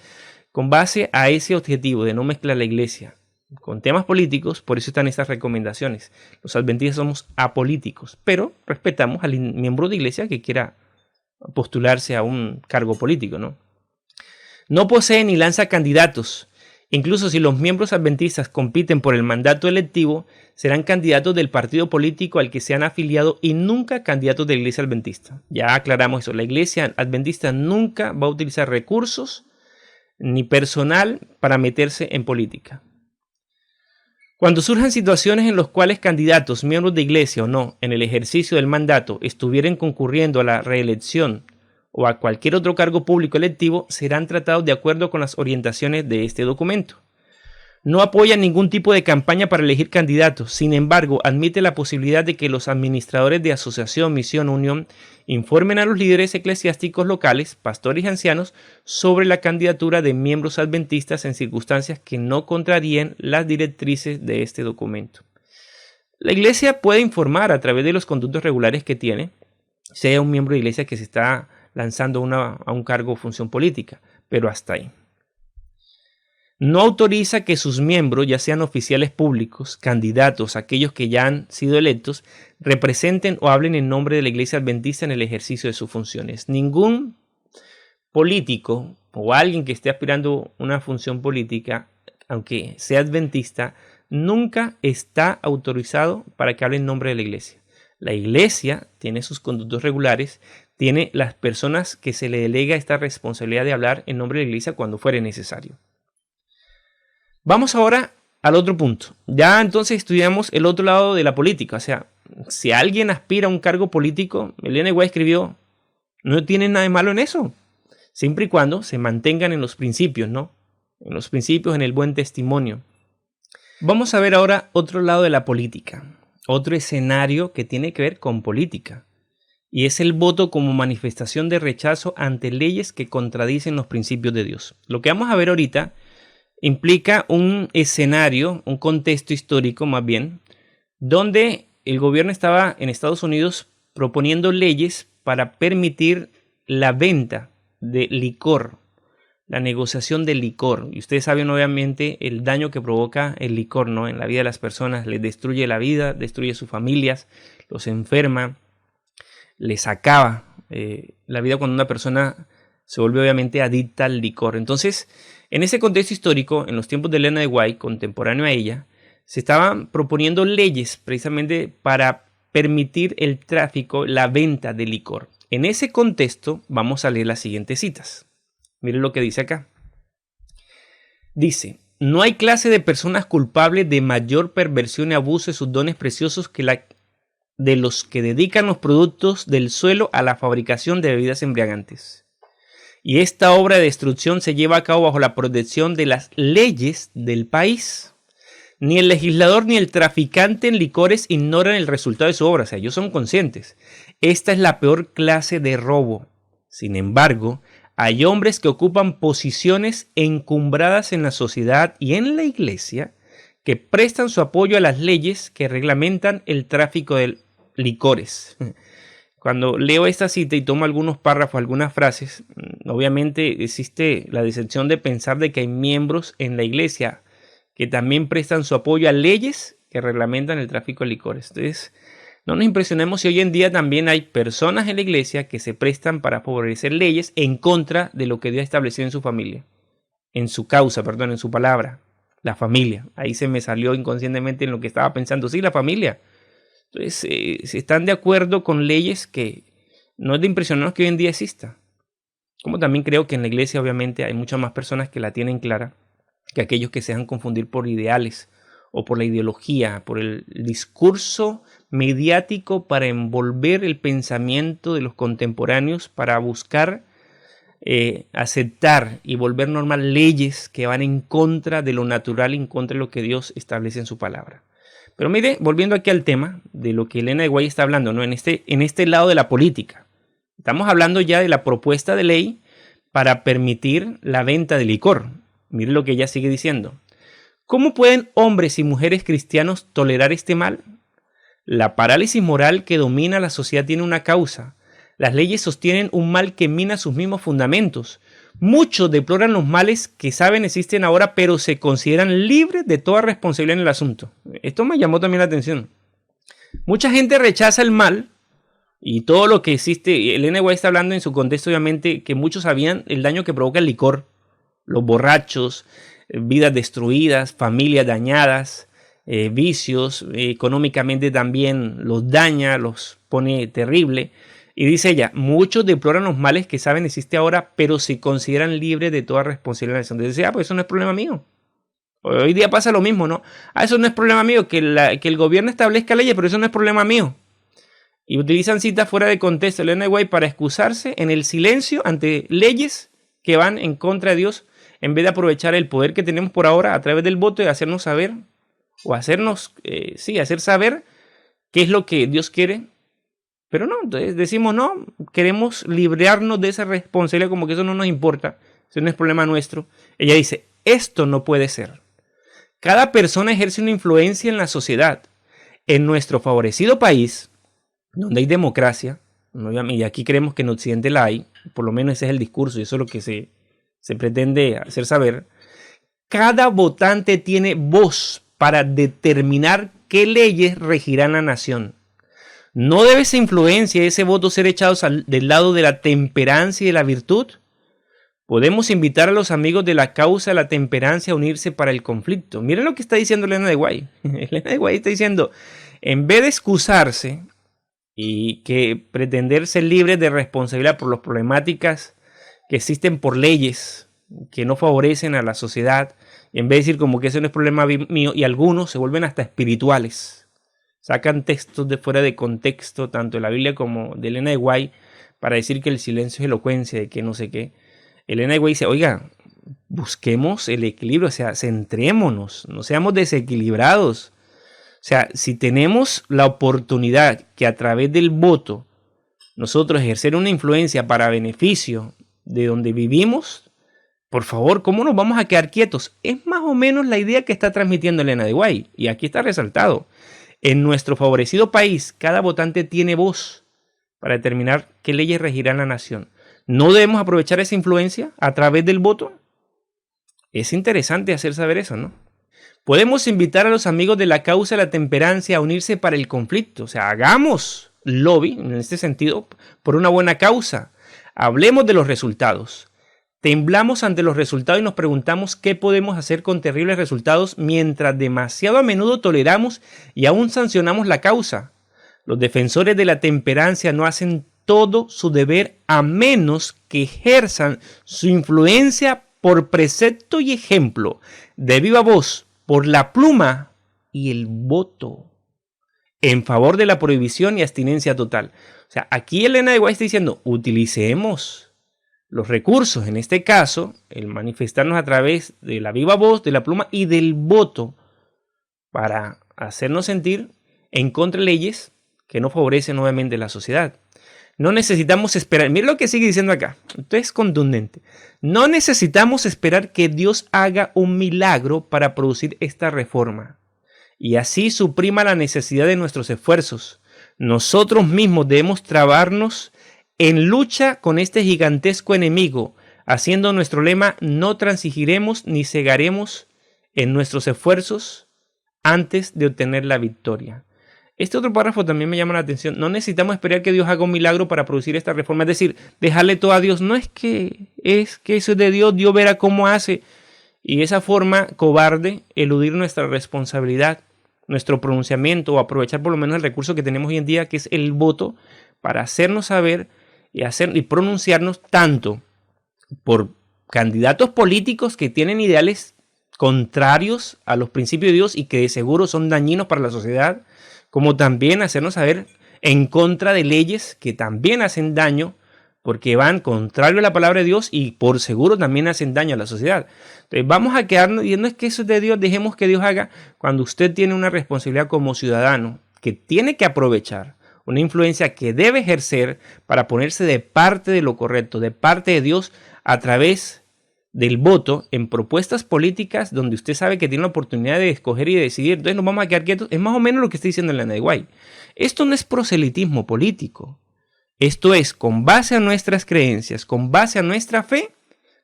con base a ese objetivo de no mezclar la iglesia con temas políticos, por eso están estas recomendaciones. Los adventistas somos apolíticos, pero respetamos al miembro de iglesia que quiera postularse a un cargo político, ¿no? No posee ni lanza candidatos. Incluso si los miembros adventistas compiten por el mandato electivo, serán candidatos del partido político al que se han afiliado y nunca candidatos de la iglesia adventista. Ya aclaramos eso. La iglesia adventista nunca va a utilizar recursos ni personal para meterse en política. Cuando surjan situaciones en las cuales candidatos, miembros de iglesia o no, en el ejercicio del mandato estuvieran concurriendo a la reelección o a cualquier otro cargo público electivo, serán tratados de acuerdo con las orientaciones de este documento. No apoya ningún tipo de campaña para elegir candidatos. Sin embargo, admite la posibilidad de que los administradores de asociación, misión, unión informen a los líderes eclesiásticos locales, pastores y ancianos sobre la candidatura de miembros adventistas en circunstancias que no contraríen las directrices de este documento. La iglesia puede informar a través de los conductos regulares que tiene, sea un miembro de iglesia que se está lanzando a un cargo o función política, pero hasta ahí. No autoriza que sus miembros, ya sean oficiales públicos, candidatos, aquellos que ya han sido electos, representen o hablen en nombre de la iglesia adventista en el ejercicio de sus funciones. Ningún político o alguien que esté aspirando a una función política, aunque sea adventista, nunca está autorizado para que hable en nombre de la iglesia. La iglesia tiene sus conductos regulares, tiene las personas que se le delega esta responsabilidad de hablar en nombre de la iglesia cuando fuere necesario. Vamos ahora al otro punto. Ya entonces estudiamos el otro lado de la política. O sea, si alguien aspira a un cargo político, Ellen White escribió, no tiene nada de malo en eso, siempre y cuando se mantengan en los principios, ¿no? En los principios, en el buen testimonio. Vamos a ver ahora otro lado de la política, otro escenario que tiene que ver con política, y es el voto como manifestación de rechazo ante leyes que contradicen los principios de Dios. Lo que vamos a ver ahorita implica un escenario, un contexto histórico más bien, donde el gobierno estaba en Estados Unidos proponiendo leyes para permitir la venta de licor, la negociación del licor. Y ustedes saben obviamente el daño que provoca el licor, ¿no?, en la vida de las personas. Les destruye la vida, destruye sus familias, los enferma, les acaba la vida cuando una persona se vuelve obviamente adicta al licor. Entonces, en ese contexto histórico, en los tiempos de Ellen White, contemporáneo a ella, se estaban proponiendo leyes precisamente para permitir el tráfico, la venta de licor. En ese contexto vamos a leer las siguientes citas. Miren lo que dice acá. Dice, no hay clase de personas culpables de mayor perversión y abuso de sus dones preciosos que la de los que dedican los productos del suelo a la fabricación de bebidas embriagantes. Y esta obra de destrucción se lleva a cabo bajo la protección de las leyes del país. Ni el legislador ni el traficante en licores ignoran el resultado de su obra. O sea, ellos son conscientes. Esta es la peor clase de robo. Sin embargo, hay hombres que ocupan posiciones encumbradas en la sociedad y en la iglesia que prestan su apoyo a las leyes que reglamentan el tráfico de licores. Cuando leo esta cita y tomo algunos párrafos, algunas frases, obviamente existe la decepción de pensar de que hay miembros en la iglesia que también prestan su apoyo a leyes que reglamentan el tráfico de licores. Entonces, no nos impresionemos si hoy en día también hay personas en la iglesia que se prestan para favorecer leyes en contra de lo que Dios ha establecido en su familia, en su causa, perdón, en su palabra, la familia. Ahí se me salió inconscientemente en lo que estaba pensando. Sí, la familia. Entonces, si están de acuerdo con leyes que no es de impresionarnos que hoy en día exista. Como también creo que en la iglesia obviamente hay muchas más personas que la tienen clara que aquellos que se dejan confundir por ideales o por la ideología, por el discurso mediático para envolver el pensamiento de los contemporáneos, para buscar aceptar y volver normal leyes que van en contra de lo natural, en contra de lo que Dios establece en su palabra. Pero mire, volviendo aquí al tema de lo que Ellen White está hablando, ¿no? En este lado de la política. Estamos hablando ya de la propuesta de ley para permitir la venta de licor. Mire lo que ella sigue diciendo. ¿Cómo pueden hombres y mujeres cristianos tolerar este mal? La parálisis moral que domina la sociedad tiene una causa. Las leyes sostienen un mal que mina sus mismos fundamentos. Muchos deploran los males que saben existen ahora, pero se consideran libres de toda responsabilidad en el asunto. Esto me llamó también la atención. Mucha gente rechaza el mal y todo lo que existe. Ellen White está hablando en su contexto, obviamente, que muchos sabían el daño que provoca el licor. Los borrachos, vidas destruidas, familias dañadas, vicios, económicamente también los daña, los pone terrible. Y dice ella, muchos deploran los males que saben existe ahora, pero se consideran libres de toda responsabilidad. Entonces dice, pues eso no es problema mío. Hoy día pasa lo mismo, ¿no? Eso no es problema mío, que el gobierno establezca leyes, pero eso no es problema mío. Y utilizan citas fuera de contexto, Ellen White, para excusarse en el silencio ante leyes que van en contra de Dios, en vez de aprovechar el poder que tenemos por ahora a través del voto y hacernos saber, o hacernos, hacer saber qué es lo que Dios quiere. Pero no, entonces decimos no, queremos librarnos de esa responsabilidad como que eso no nos importa, eso no es problema nuestro. Ella dice, esto no puede ser. Cada persona ejerce una influencia en la sociedad. En nuestro favorecido país, donde hay democracia, y aquí creemos que en Occidente la hay, por lo menos ese es el discurso y eso es lo que se pretende hacer saber, cada votante tiene voz para determinar qué leyes regirán la nación. ¿No debe esa influencia, ese voto ser echados del lado de la temperancia y de la virtud? Podemos invitar a los amigos de la causa de la temperancia a unirse para el conflicto. Miren lo que está diciendo Ellen White. Ellen White está diciendo, en vez de excusarse y que pretender ser libres de responsabilidad por las problemáticas que existen por leyes que no favorecen a la sociedad Y en vez de decir como que ese no es problema mío, y algunos se vuelven hasta espirituales. Sacan textos de fuera de contexto, tanto de la Biblia como de Elena de White, para decir que el silencio es elocuencia, de que no sé qué. Elena de White dice, oiga, busquemos el equilibrio, o sea, centrémonos, no seamos desequilibrados. O sea, si tenemos la oportunidad que a través del voto nosotros ejercer una influencia para beneficio de donde vivimos, por favor, ¿cómo nos vamos a quedar quietos? Es más o menos la idea que está transmitiendo Elena de White. Y aquí está resaltado. En nuestro favorecido país, cada votante tiene voz para determinar qué leyes regirán la nación. ¿No debemos aprovechar esa influencia a través del voto? Es interesante hacer saber eso, ¿no? Podemos invitar a los amigos de la causa de la temperancia a unirse para el conflicto. O sea, hagamos lobby, en este sentido, por una buena causa. Hablemos de los resultados. Temblamos ante los resultados y nos preguntamos qué podemos hacer con terribles resultados mientras demasiado a menudo toleramos y aún sancionamos la causa. Los defensores de la temperancia no hacen todo su deber a menos que ejerzan su influencia por precepto y ejemplo, de viva voz, por la pluma y el voto, en favor de la prohibición y abstinencia total. O sea, aquí Elena de White está diciendo, utilicemos los recursos, en este caso, el manifestarnos a través de la viva voz, de la pluma y del voto, para hacernos sentir en contra de leyes que no favorecen obviamente la sociedad. No necesitamos esperar, mira lo que sigue diciendo acá, esto es contundente. No necesitamos esperar que Dios haga un milagro para producir esta reforma y así suprima la necesidad de nuestros esfuerzos. Nosotros mismos debemos trabarnos en lucha con este gigantesco enemigo, haciendo nuestro lema: no transigiremos ni cegaremos en nuestros esfuerzos antes de obtener la victoria. Este otro párrafo también me llama la atención. No necesitamos esperar que Dios haga un milagro para producir esta reforma. Es decir, dejarle todo a Dios. No es que eso es de Dios. Dios verá cómo hace. Y de esa forma cobarde, eludir nuestra responsabilidad, nuestro pronunciamiento o aprovechar por lo menos el recurso que tenemos hoy en día, que es el voto, para hacernos saber y pronunciarnos tanto por candidatos políticos que tienen ideales contrarios a los principios de Dios y que de seguro son dañinos para la sociedad, como también hacernos saber en contra de leyes que también hacen daño porque van contrario a la palabra de Dios y por seguro también hacen daño a la sociedad. Entonces vamos a quedarnos, y no es que eso es de Dios, dejemos que Dios haga, cuando usted tiene una responsabilidad como ciudadano que tiene que aprovechar, una influencia que debe ejercer para ponerse de parte de lo correcto, de parte de Dios, a través del voto en propuestas políticas donde usted sabe que tiene la oportunidad de escoger y de decidir. Entonces nos vamos a quedar quietos. Es más o menos lo que está diciendo Elena de White. Esto no es proselitismo político. Esto es con base a nuestras creencias, con base a nuestra fe,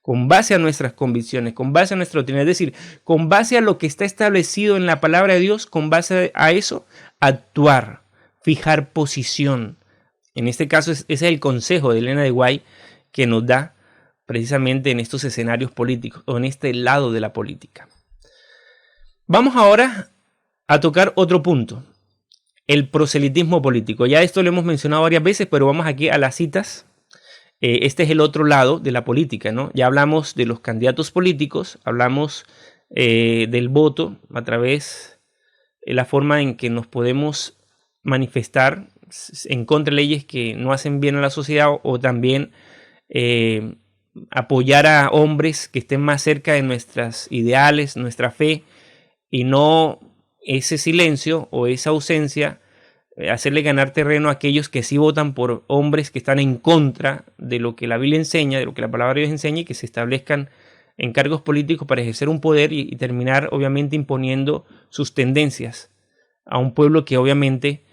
con base a nuestras convicciones, con base a nuestra doctrina. Es decir, con base a lo que está establecido en la palabra de Dios, con base a eso, actuar, fijar posición. En este caso ese es el consejo de Elena de White que nos da precisamente en estos escenarios políticos o en este lado de la política. Vamos ahora a tocar otro punto, el proselitismo político. Ya esto lo hemos mencionado varias veces, pero vamos aquí a las citas. Este es el otro lado de la política, ¿no? Ya hablamos de los candidatos políticos, hablamos del voto a través de la forma en que nos podemos manifestar en contra de leyes que no hacen bien a la sociedad o también apoyar a hombres que estén más cerca de nuestros ideales, nuestra fe, y no ese silencio o esa ausencia, hacerle ganar terreno a aquellos que sí votan por hombres que están en contra de lo que la Biblia enseña, de lo que la palabra de Dios enseña, y que se establezcan en cargos políticos para ejercer un poder y terminar obviamente imponiendo sus tendencias a un pueblo que obviamente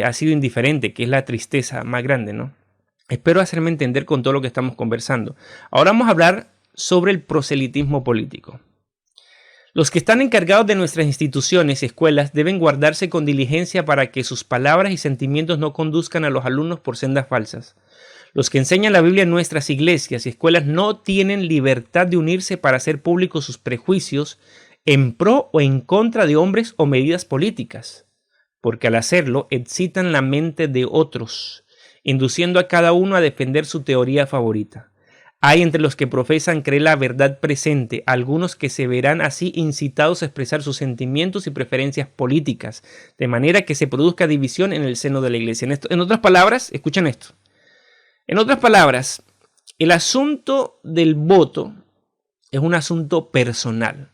ha sido indiferente, que es la tristeza más grande, ¿no? Espero hacerme entender con todo lo que estamos conversando. Ahora vamos a hablar sobre el proselitismo político. Los que están encargados de nuestras instituciones y escuelas deben guardarse con diligencia para que sus palabras y sentimientos no conduzcan a los alumnos por sendas falsas. Los que enseñan la Biblia en nuestras iglesias y escuelas no tienen libertad de unirse para hacer públicos sus prejuicios en pro o en contra de hombres o medidas políticas, porque al hacerlo excitan la mente de otros, induciendo a cada uno a defender su teoría favorita. Hay entre los que profesan creer la verdad presente, algunos que se verán así incitados a expresar sus sentimientos y preferencias políticas, de manera que se produzca división en el seno de la iglesia. En otras palabras, escuchen esto. En otras palabras, el asunto del voto es un asunto personal.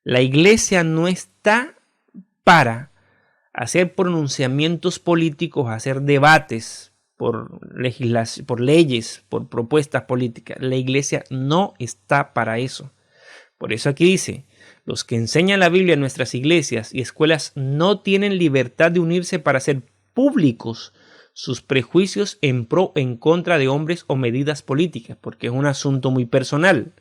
La iglesia no está para hacer pronunciamientos políticos, hacer debates por leyes, por propuestas políticas. La iglesia no está para eso. Por eso aquí dice, los que enseñan la Biblia en nuestras iglesias y escuelas no tienen libertad de unirse para hacer públicos sus prejuicios en pro o en contra de hombres o medidas políticas, porque es un asunto muy personal.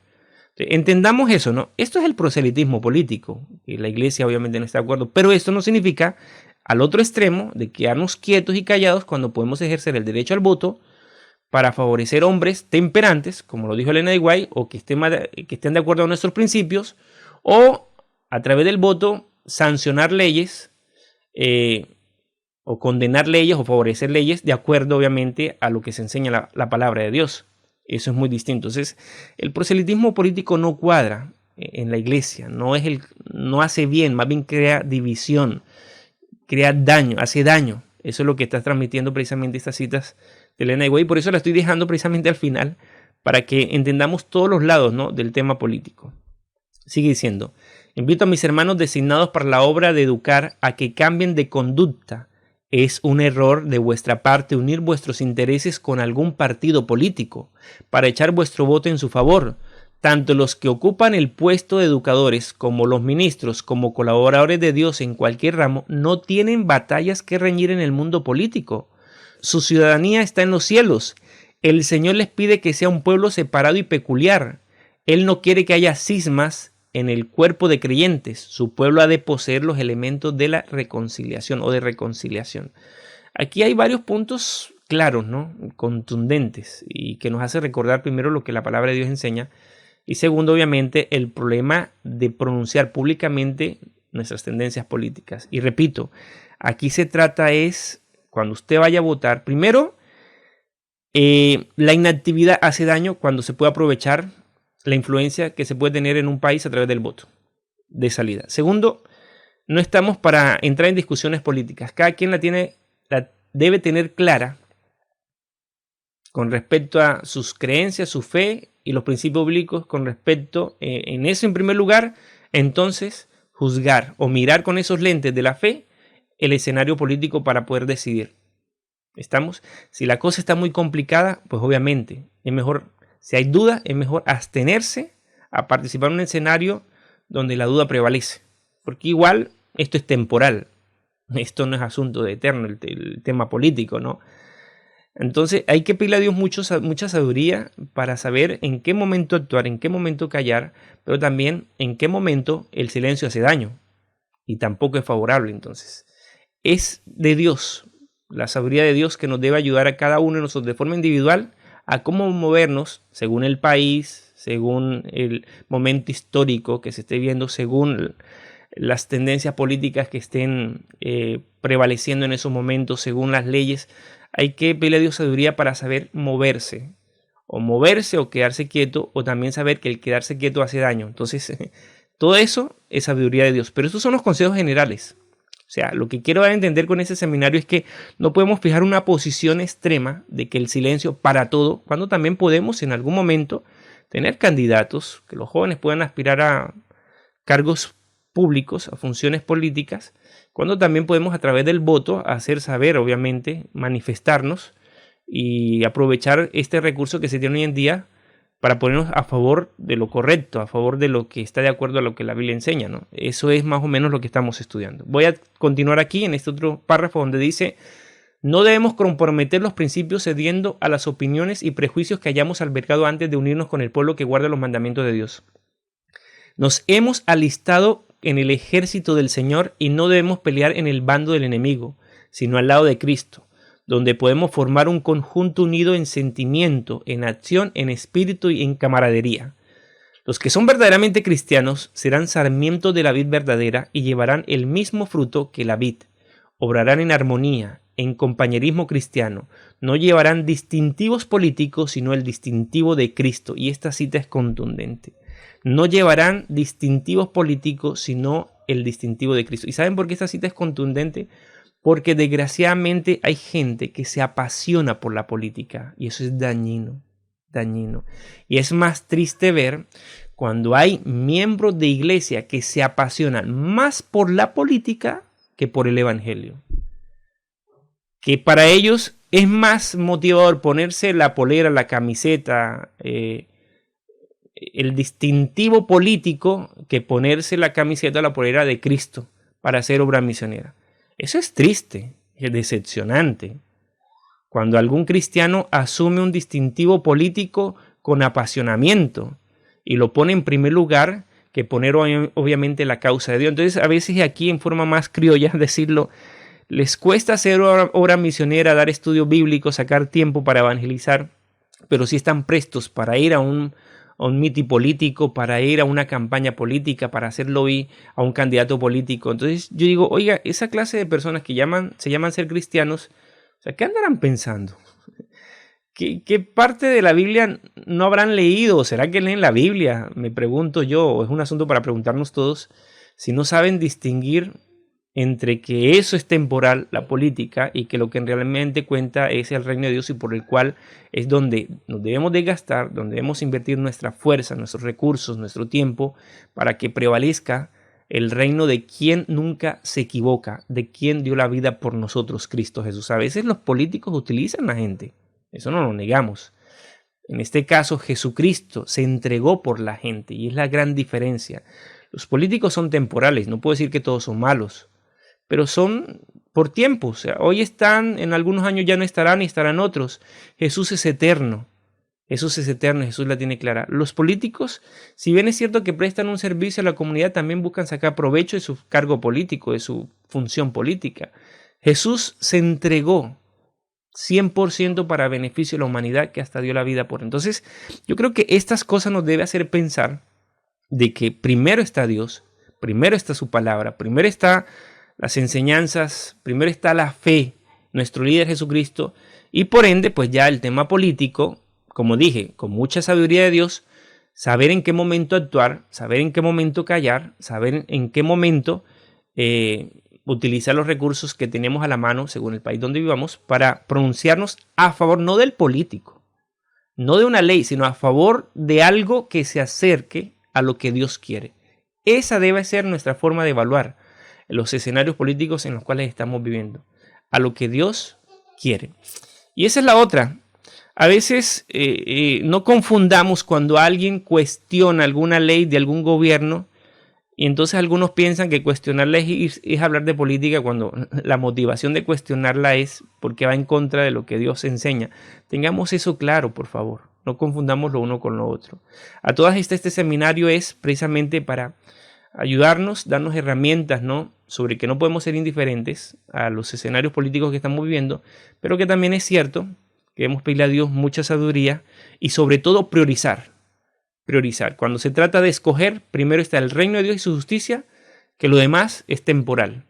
Entendamos eso, ¿no? Esto es el proselitismo político, y la iglesia obviamente no está de acuerdo, pero esto no significa al otro extremo de quedarnos quietos y callados cuando podemos ejercer el derecho al voto para favorecer hombres temperantes, como lo dijo Elena de White, o que estén de acuerdo con nuestros principios, o a través del voto sancionar leyes o condenar leyes o favorecer leyes de acuerdo obviamente a lo que se enseña la palabra de Dios. Eso es muy distinto. Entonces, el proselitismo político no cuadra en la iglesia, no hace bien, más bien crea división, crea daño, hace daño. Eso es lo que está transmitiendo precisamente estas citas de Elena de White. Por eso la estoy dejando precisamente al final, para que entendamos todos los lados, ¿no?, del tema político. Sigue diciendo, invito a mis hermanos designados para la obra de educar a que cambien de conducta. Es un error de vuestra parte unir vuestros intereses con algún partido político para echar vuestro voto en su favor. Tanto los que ocupan el puesto de educadores como los ministros, como colaboradores de Dios en cualquier ramo, no tienen batallas que reñir en el mundo político. Su ciudadanía está en los cielos. El Señor les pide que sea un pueblo separado y peculiar. Él no quiere que haya cismas en el cuerpo de creyentes. Su pueblo ha de poseer los elementos de la reconciliación o de reconciliación. Aquí hay varios puntos claros, ¿no?, contundentes, y que nos hace recordar primero lo que la palabra de Dios enseña, y segundo, obviamente, el problema de pronunciar públicamente nuestras tendencias políticas. Y repito, aquí se trata es, cuando usted vaya a votar, primero, la inactividad hace daño cuando se puede aprovechar la influencia que se puede tener en un país a través del voto de salida. Segundo, no estamos para entrar en discusiones políticas. Cada quien la debe tener clara con respecto a sus creencias, su fe y los principios bíblicos con respecto, en eso en primer lugar, entonces juzgar o mirar con esos lentes de la fe el escenario político para poder decidir. ¿Estamos? Si la cosa está muy complicada, pues obviamente es mejor, si hay duda, es mejor abstenerse a participar en un escenario donde la duda prevalece. Porque igual esto es temporal. Esto no es asunto de eterno, el tema político, ¿no? Entonces hay que pedirle a Dios mucha sabiduría para saber en qué momento actuar, en qué momento callar, pero también en qué momento el silencio hace daño y tampoco es favorable. Entonces es de Dios, la sabiduría de Dios, que nos debe ayudar a cada uno de nosotros de forma individual a cómo movernos según el país, según el momento histórico que se esté viendo, según las tendencias políticas que estén prevaleciendo en esos momentos, según las leyes. Hay que pedirle a Dios sabiduría para saber moverse o quedarse quieto, o también saber que el quedarse quieto hace daño. Entonces, todo eso es sabiduría de Dios. Pero estos son los consejos generales. O sea, lo que quiero dar a entender con ese seminario es que no podemos fijar una posición extrema de que el silencio para todo, cuando también podemos en algún momento tener candidatos, que los jóvenes puedan aspirar a cargos públicos, a funciones políticas, cuando también podemos a través del voto hacer saber, obviamente, manifestarnos y aprovechar este recurso que se tiene hoy en día para ponernos a favor de lo correcto, a favor de lo que está de acuerdo a lo que la Biblia enseña, ¿no? Eso es más o menos lo que estamos estudiando. Voy a continuar aquí en este otro párrafo donde dice: no debemos comprometer los principios cediendo a las opiniones y prejuicios que hayamos albergado antes de unirnos con el pueblo que guarda los mandamientos de Dios. Nos hemos alistado en el ejército del Señor y no debemos pelear en el bando del enemigo, sino al lado de Cristo, donde podemos formar un conjunto unido en sentimiento, en acción, en espíritu y en camaradería. Los que son verdaderamente cristianos serán sarmientos de la vid verdadera y llevarán el mismo fruto que la vid. Obrarán en armonía, en compañerismo cristiano. No llevarán distintivos políticos, sino el distintivo de Cristo. Y esta cita es contundente. No llevarán distintivos políticos, sino el distintivo de Cristo. ¿Y saben por qué esta cita es contundente? Porque desgraciadamente hay gente que se apasiona por la política y eso es dañino, dañino. Y es más triste ver cuando hay miembros de iglesia que se apasionan más por la política que por el evangelio. Que para ellos es más motivador ponerse la polera, la camiseta, el distintivo político que ponerse la camiseta o la polera de Cristo para hacer obra misionera. Eso es triste, es decepcionante. Cuando algún cristiano asume un distintivo político con apasionamiento y lo pone en primer lugar que poner obviamente la causa de Dios. Entonces a veces aquí en forma más criolla decirlo, les cuesta hacer obra misionera, dar estudios bíblicos, sacar tiempo para evangelizar, pero sí están prestos para ir a un mitin político, para ir a una campaña política, para hacer lobby a un candidato político. Entonces yo digo, oiga, esa clase de personas que se llaman ser cristianos, o sea, ¿qué andarán pensando? ¿Qué parte de la Biblia no habrán leído? ¿Será que leen la Biblia? Me pregunto yo, o es un asunto para preguntarnos todos, si no saben distinguir entre que eso es temporal, la política, y que lo que realmente cuenta es el reino de Dios y por el cual es donde nos debemos de gastar, donde debemos invertir nuestra fuerza, nuestros recursos, nuestro tiempo, para que prevalezca el reino de quien nunca se equivoca, de quien dio la vida por nosotros, Cristo Jesús. A veces los políticos utilizan a la gente, eso no lo negamos. En este caso, Jesucristo se entregó por la gente y es la gran diferencia. Los políticos son temporales, no puedo decir que todos son malos, pero son por tiempo. O sea, hoy están, en algunos años ya no estarán y estarán otros. Jesús es eterno. Jesús es eterno, Jesús la tiene clara. Los políticos, si bien es cierto que prestan un servicio a la comunidad, también buscan sacar provecho de su cargo político, de su función política. Jesús se entregó 100% para beneficio de la humanidad, que hasta dio la vida por. Entonces, yo creo que estas cosas nos deben hacer pensar de que primero está Dios, primero está su palabra, primero está las enseñanzas, primero está la fe, nuestro líder Jesucristo, y por ende, pues ya el tema político, como dije, con mucha sabiduría de Dios, saber en qué momento actuar, saber en qué momento callar, saber en qué momento utilizar los recursos que tenemos a la mano, según el país donde vivamos, para pronunciarnos a favor, no del político, no de una ley, sino a favor de algo que se acerque a lo que Dios quiere. Esa debe ser nuestra forma de evaluar los escenarios políticos en los cuales estamos viviendo, a lo que Dios quiere. Y esa es la otra. A veces no confundamos cuando alguien cuestiona alguna ley de algún gobierno y entonces algunos piensan que cuestionarla es hablar de política cuando la motivación de cuestionarla es porque va en contra de lo que Dios enseña. Tengamos eso claro, por favor. No confundamos lo uno con lo otro. A todas este seminario es precisamente para ayudarnos, darnos herramientas, ¿no?, sobre que no podemos ser indiferentes a los escenarios políticos que estamos viviendo, pero que también es cierto que debemos pedirle a Dios mucha sabiduría y sobre todo priorizar. Cuando se trata de escoger, primero está el reino de Dios y su justicia, que lo demás es temporal.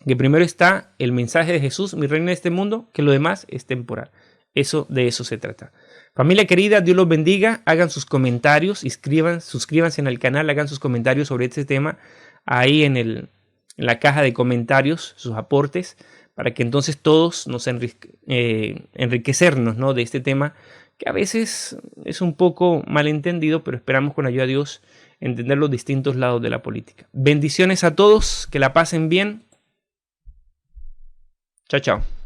Que primero está el mensaje de Jesús, mi reino en este mundo, que lo demás es temporal. De eso se trata. Familia querida, Dios los bendiga. Hagan sus comentarios, suscríbanse en el canal, hagan sus comentarios sobre este tema ahí en la caja de comentarios, sus aportes, para que entonces todos nos enriquecernos, ¿no?, de este tema que a veces es un poco malentendido, pero esperamos con la ayuda de Dios entender los distintos lados de la política. Bendiciones a todos, que la pasen bien. Chao, chao.